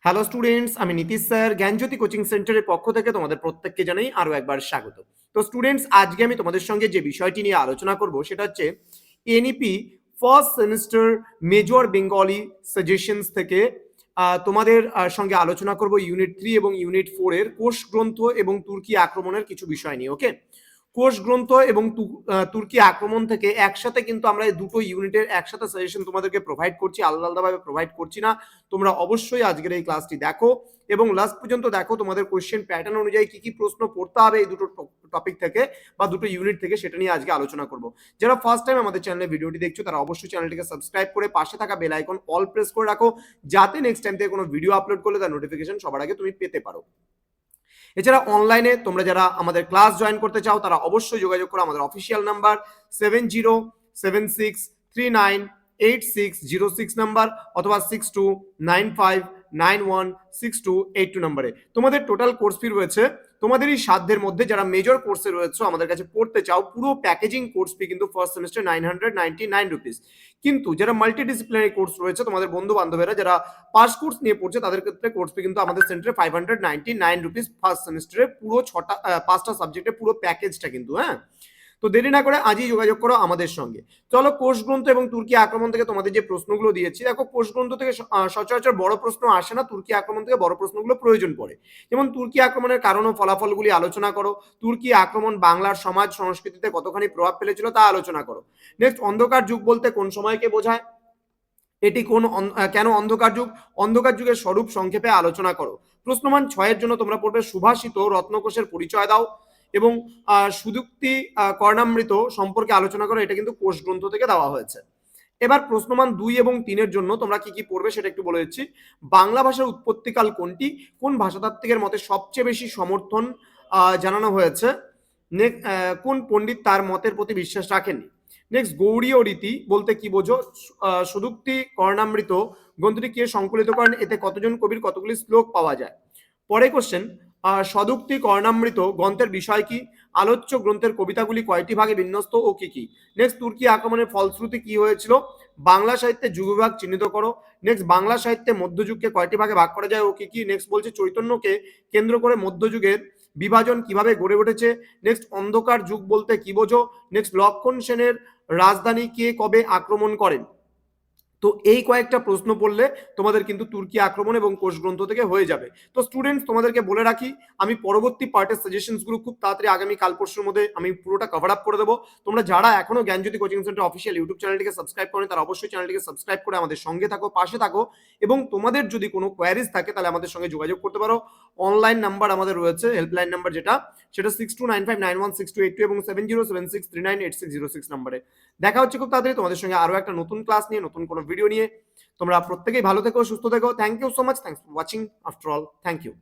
Hello students, আমি Nitish sir জ্ঞানজ্যোতি coaching সেন্টারের পক্ষ থেকে তোমাদের প্রত্যেককে জানাই আরো একবার স্বাগত। তো স্টুডেন্টস, আজকে আমি তোমাদের সঙ্গে যে বিষয়টি নিয়ে আলোচনা করব সেটা হচ্ছে NEP first semester major Bengali suggestions থেকে তোমাদের সঙ্গে আলোচনা করব ইউনিট 3 এবং ইউনিট 4 এর কোষ গ্রন্থ এবং তুর্কি আক্রমণের কিছু বিষয় নিয়ে। ওকে, কোষ গ্রন্থ এবং তুর্কি আক্রমণ থেকে একসাথে কিন্তু আমরা এই দুটো ইউনিটের একসাথে সাজেশন তোমাদেরকে প্রোভাইড করছি, আলাদা আলাদাভাবে প্রোভাইড করছি না। তোমরা অবশ্যই আজকের এই ক্লাসটি দেখো এবং লাস্ট পর্যন্ত দেখো তোমাদের কোশ্চেন প্যাটার্ন অনুযায়ী কি কি প্রশ্ন পড়তে হবে এই দুটো টপিক থেকে বা দুটো ইউনিট থেকে, সেটা নিয়ে আজকে আলোচনা করব। যারা ফার্স্ট টাইম আমাদের চ্যানেলে ভিডিওটি দেখছো তারা অবশ্যই চ্যানেলটিকে সাবস্ক্রাইব করে পাশে থাকা বেল আইকন অল প্রেস করে রাখো, যাতে নেক্সট টাইম থেকে কোনো ভিডিও আপলোড করলে তার নোটিফিকেশন সবার আগে তুমি পেতে পারো। এছাড়া অনলাইনে তোমরা যারা আমাদের ক্লাস জয়েন করতে চাও তারা অবশ্যই যোগাযোগ করো আমাদের অফিসিয়াল নাম্বার 7076398606 নাম্বার অথবা 6295916282 নাম্বারে। তোমাদের টোটাল কোর্স ফি রয়েছে তোমাদেরই সাধ্যের মধ্যে। যারা মেজর কোর্সে রয়েছে আমাদের কাছে পড়তে চাও, পুরো প্যাকেজিং কোর্স ফি কিন্তু ফার্স্ট সেমিস্টার 999 রুপিস। কিন্তু যারা মাল্টিডিসিপ্লিনারি কোর্স রয়েছে, তোমাদের বন্ধু বান্ধবেরা যারা পাস কোর্স নিয়ে পড়ছে, তাদের ক্ষেত্রে কোর্স ফি কিন্তু আমাদের সেন্টারে 599 রুপিস ফার্স্ট সেমিস্টারে, পুরো 5টা সাবজেক্টে পুরো প্যাকেজটা কিন্তু। হ্যাঁ, তো দেরি না করে আজই যোগাযোগ করো আমাদের সঙ্গে। চলো, কোষ গ্রন্থ এবং তুর্কি আক্রমণ থেকে তোমাদের যে প্রশ্নগুলো দিয়েছি, দেখো কোষ গ্রন্থ থেকে সচরাচর বড় প্রশ্ন আসে না, তুর্কি আক্রমণ থেকে বড় প্রশ্নগুলো প্রয়োজন পড়ে। যেমন তুর্কি আক্রমণের কারণ ও ফলাফলগুলি আলোচনা করো, তুর্কি আক্রমণ বাংলার সমাজ সংস্কৃতিতে কতখানি প্রভাব ফেলেছিল তা আলোচনা করো। নেক্সট, অন্ধকার যুগ বলতে কোন সময়কে বোঝায়, এটি কোন কেন অন্ধকার যুগ, অন্ধকার যুগের স্বরূপ সংক্ষেপে আলোচনা করো। প্রশ্নমান 6-এর জন্য তোমরা পড়বে সুভাষিত রত্নকোষের পরিচয় দাও এবং সুযুক্তি কর্ণামৃত সম্পর্কে আলোচনা করো। এটা কিন্তু কোষ গ্রন্থ থেকে দেওয়া হয়েছে। এবার প্রশ্নমান 2 এবং 3-এর জন্য তোমরা কি কি পড়বে সেটা একটু বলে দিচ্ছি। বাংলা ভাষার উৎপত্তিকাল কোনটি, কোন ভাষাতাত্ত্বিকের মতে সবচেয়ে বেশি সমর্থন জানানো হয়েছে, কোন পণ্ডিত তার মতের প্রতি বিশ্বাস রাখেননি। নেক্সট, গৌড়ীয় রীতি বলতে কি বোঝো, সুযুক্তি কর্ণামৃত গ্রন্থটি কে সংকলিত করেন, এতে কতজন কবির কতগুলি শ্লোক পাওয়া যায়। পরে কোশ্চেন, সদুক্তি কর্ণামৃত গ্রন্থের বিষয় কি, আলোচ্য গ্রন্থের কবিতাগুলি কয়টি ভাগে বিন্যস্ত ও কি কি। নেক্সট, তুর্কি আক্রমণের ফলশ্রুতি কি হয়েছিল, বাংলা সাহিত্যে যুগবিভাগ চিহ্নিত করো। নেক্সট, বাংলা সাহিত্যে মধ্যযুগকে কয়টি ভাগে ভাগ করা যায় ও কি কি। নেক্সট বলছে চৈতন্যকে কেন্দ্র করে মধ্যযুগের বিভাজন কিভাবে গড়ে উঠেছে। নেক্সট, অন্ধকার যুগ বলতে কি বোঝো। নেক্সট, লক্ষণ সেনের রাজধানী কে কবে আক্রমণ করেন। তো এই কয়েকটা প্রশ্ন পড়লে তোমাদের কিন্তু তুর্কি আক্রমণ এবং কোষ গ্রন্থ থেকে হয়ে যাবে। তো স্টুডেন্টস, তোমাদেরকে বলে রাখি, আমি পরবর্তী পার্টের সাজেশনসগুলো খুব তাড়াতাড়ি আগামী কাল পরশুর মধ্যে আমি পুরোটা কভার আপ করে দেবো। তোমরা যারা এখনো জ্ঞানজ্যোতি কোচিং সেন্টার অফিসিয়াল ইউটিউব চ্যানেলটিকে সাবস্ক্রাইব করেন তারা অবশ্যই চ্যানেলটিকে সাবস্ক্রাইব করে আমাদের সঙ্গে থাকো, পাশে থাকো। এবং তোমাদের যদি কোনো কোয়ারিজ থাকে তাহলে আমাদের সঙ্গে যোগাযোগ করতে পারো। অনলাইন নাম্বার আমাদের রয়েছে, হেল্পলাইন নাম্বার যেটা, সেটা 6295916282 এবং 7076398606 নাম্বারে। দেখা হচ্ছে খুব তাড়াতাড়ি তোমাদের সঙ্গে আরো একটা নতুন ক্লাস নিয়ে, নতুন কোনো ভিডিও নিয়ে। তোমরা প্রত্যেকেই ভালো থেকো, সুস্থ থেকো। Thank you so much, thanks for watching after all, thank you.